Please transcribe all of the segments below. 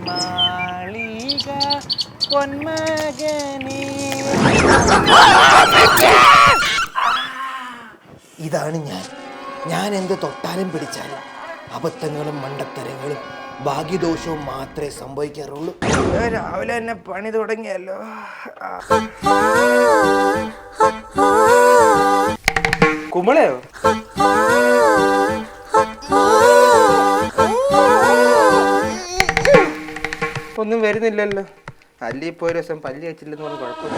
മാളിക പൊന്മകനേ. ഇതാണ് ഞാൻ എന്ത് തൊട്ടാലും പിടിച്ചാലും അബദ്ധങ്ങളും മണ്ടത്തരങ്ങളും ഭാഗ്യദോഷവും മാത്രമേ സംഭവിക്കാറുള്ളൂ. രാവിലെ തന്നെ പണി തുടങ്ങിയല്ലോ. കുമ്പളയോ? ഒന്നും വരുന്നില്ലല്ലോ. അല്ലി ഇപ്പൊ ഒരു ദിവസം പല്ലി വെച്ചില്ലെന്ന് പറഞ്ഞ കുഴപ്പമില്ല.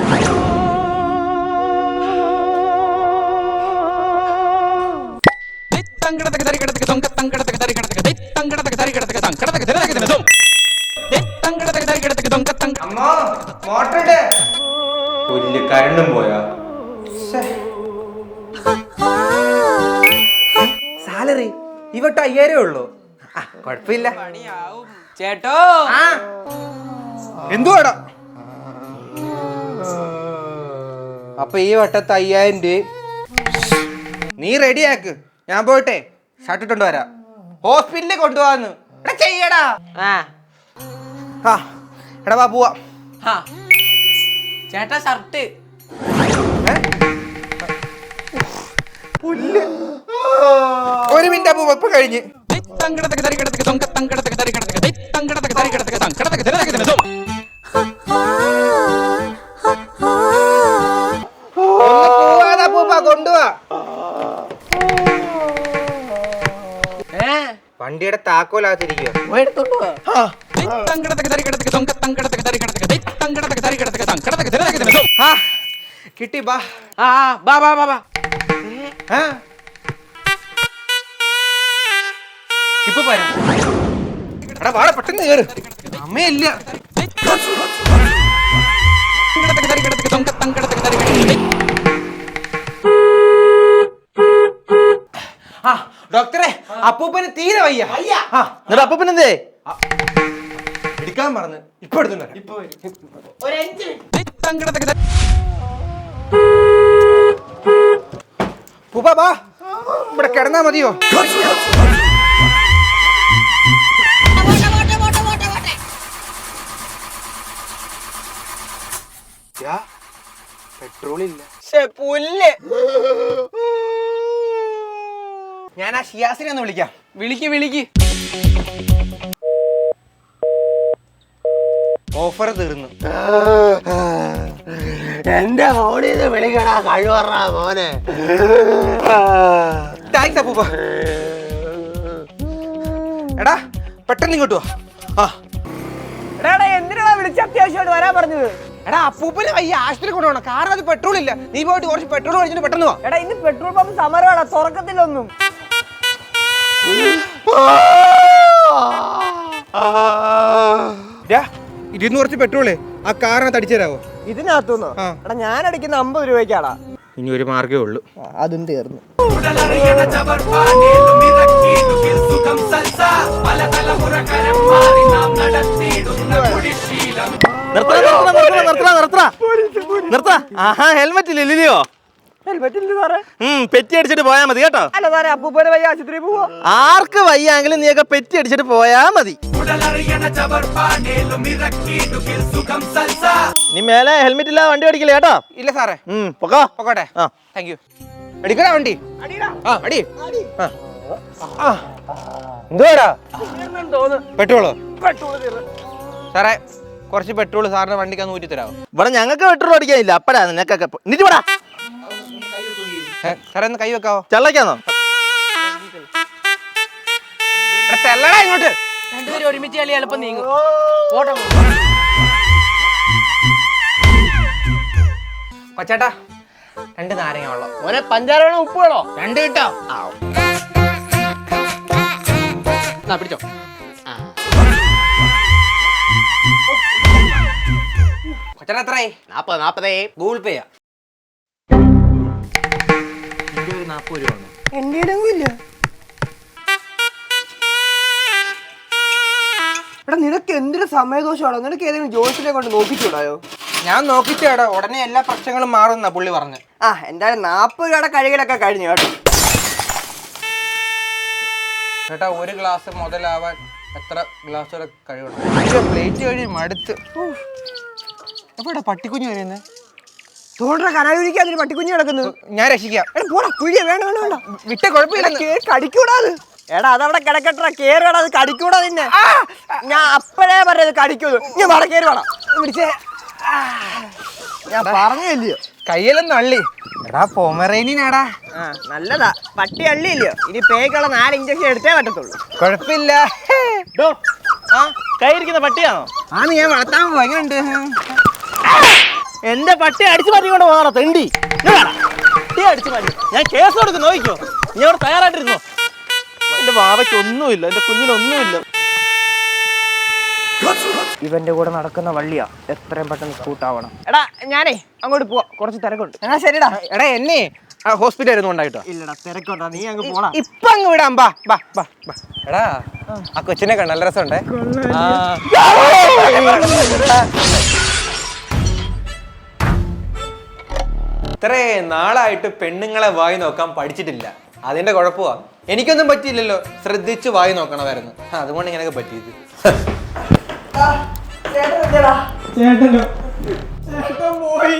കരണ്ടും പോയാ? സാലറി ഇവട്ട് 5000 ഉള്ളൂ. കുഴപ്പമില്ല. ചേട്ടോ എന്തുവാടാ? അപ്പൊ ഈ വട്ടത്ത് 5000 രൂപ നീ റെഡിയാക്ക്. ഞാൻ പോയിട്ടെ ഷർട്ട് ഇട്ടോണ്ട് വരാം. ഹോസ്പിറ്റലിൽ കൊണ്ടുപോവാന്ന് ചെയ്യടാ. എടാ വാ പോവാ. ചേട്ടാ ഷർട്ട്. ഒരു മിനിറ്റ് അപ്പൂ ഇപ്പൊ കഴിഞ്ഞ്. കൊണ്ടുപോവാ. വണ്ടിയുടെ താക്കോലാത്തിരിക്കുക. കിട്ടി. ബാ ബാ ബാ ബാ ബാ. ഇപ്പൊ പോരാ. എടാ വാട പെട്ടെന്ന് കേറ്. അമ്മയില്ല. ഡോക്ടറെ അപ്പൂപ്പന് തീരെ വയ്യ. അപ്പൂപ്പനെന്തേ എടുക്കാൻ പറഞ്ഞു. ഇപ്പൊ എടുത്തുണ്ടോ? പൂപ്പാ ബാ, ഇവിടെ കിടന്നാ മതിയോ? പെട്രോൾ ഇല്ല. പുല്ല്. ഞാൻ ആ ഷിയാസിനെ ഒന്ന് വിളിക്കാം. വിളിക്ക്. ഓഫർ തീർന്നു. എന്റെ ഫോണിൽ നിന്ന് വിളിക്കടാ കഴിവറ മോനെ. താങ്ക്സ് അപ്പൂപ്പ. എടാ പെട്ടെന്ന് ഇങ്ങോട്ട് വാ. എടാ എന്തിനാ വിളിച്ച? അത്യാവശ്യമായിട്ട് വരാൻ പറഞ്ഞത്. എടാ അപ്പൂപ്പന് വയ്യ, ആശുപത്രി കൊണ്ടുപോകണം. കാറിനകത്ത് പെട്രോൾ ഇല്ല. നീ പോയിട്ട് കുറച്ച് പെട്രോൾ ഒഴിച്ചിട്ട് പെട്ടെന്ന് വാ. എടാ ഇന്ന് പെട്രോൾ പമ്പ് സമരമാണ്, തുറക്കത്തില്ലൊന്നും. ഇതിന്ന് കുറച്ച് പെട്രോളേ ആ കാറിനകത്ത് അടിച്ചു തരാവോ? ഇതിനകത്തുനിന്നോ? എടാ ഞാൻ അടിക്കുന്ന 50 രൂപയ്ക്കാടാ. ഇനി ഒരു മാർഗമേ ഉള്ളൂ. അതും തീർന്നു. ഹെൽമെറ്റ് ഇല്ലയോ? പെറ്റി അടിച്ചിട്ട് പോയാ മതി കേട്ടോ. അല്ല സാറേ, അപ്പൂപ്പനെ വയ്യ, ആശുപത്രി പോവോ? ആർക്ക് വയ്യാങ്കിലും നീയൊക്കെ പെറ്റി അടിച്ചിട്ട് പോയാ മതി. നീ മേലെ ഹെൽമെറ്റ് ഇല്ലാതെ വണ്ടി ഓടിക്കില്ല കേട്ടോ. ഇല്ല സാറേ. പൊക്കോട്ടെ. Thank you. അടിക്കടാ വണ്ടി. അടി. എന്തുവാടാ? പെട്രോളോ? സാറേ കുറച്ച് പെട്രോൾ സാറിന്റെ വണ്ടിക്ക് ഊറ്റി തരാമോ? ഇവിടെ ഞങ്ങൾക്ക് പെട്രോൾ അടിക്കാനില്ല. അപ്പഴാ നിനക്കൊക്കെ നിന്നിട്ട് സാറേ ഒന്ന് കൈ വെക്കാവോ? ചള്ളക്കാന്നോ? തെല്ലടാ ഇങ്ങോട്ട്. രണ്ടുപേരും ഒരുമിച്ച് കളി എളുപ്പം നീങ്ങും. കൊച്ചേട്ടാ 2 നാരങ്ങ വെള്ളം. മോനെ പഞ്ചാര വേണോ ഉപ്പ് വേണോ? 2 കിട്ടോ? പിടിച്ചോ. കൊച്ചേട്ടാ എത്രയായി? 40 ഗൂഗിൾ പേ ചെയ്യാം. 40 രൂപ. എന്റെ ഇല്ല. എടാ നിനക്ക് എന്തൊരു സമയദോഷമാണോ? നിനക്ക് ഏതെങ്കിലും ജോലിസിനെ കൊണ്ട് നോക്കിച്ചൂടായോ? ഞാൻ നോക്കിച്ചേടാ, ഉടനെ എല്ലാ പ്രശ്നങ്ങളും മാറുന്ന പുള്ളി പറഞ്ഞു. എന്തായാലും 40 രൂപയുടെ കഴുകലൊക്കെ കഴിഞ്ഞു കേട്ടോ. ചേട്ടാ ഒരു ഗ്ലാസ് മുതലാവാൻ എത്ര ഗ്ലാസ് വരെ കഴിവണം പ്ലേറ്റ് കഴിയും മടുത്ത്. എപ്പോഴാ പട്ടിക്കുഞ്ഞ് വരുന്നത്? തോണ്ട കനാലിരിക്കാൻ അതിന് പട്ടിക്കുഞ്ഞ് കിടക്കുന്നത്. ഞാൻ രക്ഷിക്കാം. എടാ പോടാ കുഴിയ, വേണ്ട വേണ്ട വേണ്ട, വിട്ട കുഴപ്പമില്ല. കടിക്കൂടാത്. എടാ അതവിടെ കിടക്കട്ട, കേറുകടാ, അത് കടിക്കൂടാ നിന്നെ. ഞാൻ അപ്പഴേ പറഞ്ഞത് കടിക്കൂത്. ഞാൻ വട കേറി വേണം പിടിച്ചേ. ഞാൻ പറഞ്ഞില്ലയോ കയ്യിലൊന്നും അള്ളി. എടാ പൊമറേനിയനാടാ. നല്ലതാ, പട്ടി അള്ളിയില്ലയോ. ഇനി പേക്കുള്ള 4 ഇഞ്ചക്ഷൻ എടുത്തേ പറ്റത്തുള്ളൂ. കുഴപ്പമില്ല. കൈയിരിക്കുന്ന പട്ടിയാണോ? ആന്ന് ഞാൻ വളർത്താൻ പോവാ. എങ്ങനെയുണ്ട്? എന്റെ പട്ടി അടിച്ചു മാറ്റിക്കൊണ്ട് പോകണോ തെണ്ടി? പട്ടി അടിച്ചു മാറ്റി ഞാൻ കേസ് കൊടുക്കും, നോക്കിക്കോ. നീ അവിടെ തയ്യാറായിട്ടിരുന്നോ? എന്റെ വാവയ്ക്ക് ഒന്നുമില്ല, എന്റെ കുഞ്ഞിനൊന്നുമില്ല. ഇവന്റെ കൂടെ നടക്കുന്ന വള്ളിയാ, എത്രയും പെട്ടെന്ന് സ്കൂട്ടാവണം. എടാ ഞാനേ അങ്ങോട്ട് പോവാ, കുറച്ച് തിരക്കുണ്ട്. ശരിടാ. എടാ എന്നെ ഹോസ്പിറ്റൽ ആയിരുന്നു ഉണ്ടായിട്ടോ. ഇല്ലടാ തിരക്കുണ്ടാ, നീ അങ്ങ് പോടാ. ഇപ്പൊ അങ്ങ് വിടാം. ബാ ബാ ബാ ബാ. എടാ ആ കൊച്ചിനെ കണ്ട നല്ല രസമുണ്ടേ. ഇത്രേ നാളായിട്ട് പെണ്ണുങ്ങളെ വായി നോക്കാൻ പഠിച്ചിട്ടില്ല. അതിന്റെ കുഴപ്പമാ. എനിക്കൊന്നും പറ്റിയില്ലല്ലോ, ശ്രദ്ധിച്ച് വായി നോക്കണമായിരുന്നു. അതുകൊണ്ട് ഇങ്ങനെയൊക്കെ പറ്റിയത്. ചേട്ടൻ പോയി.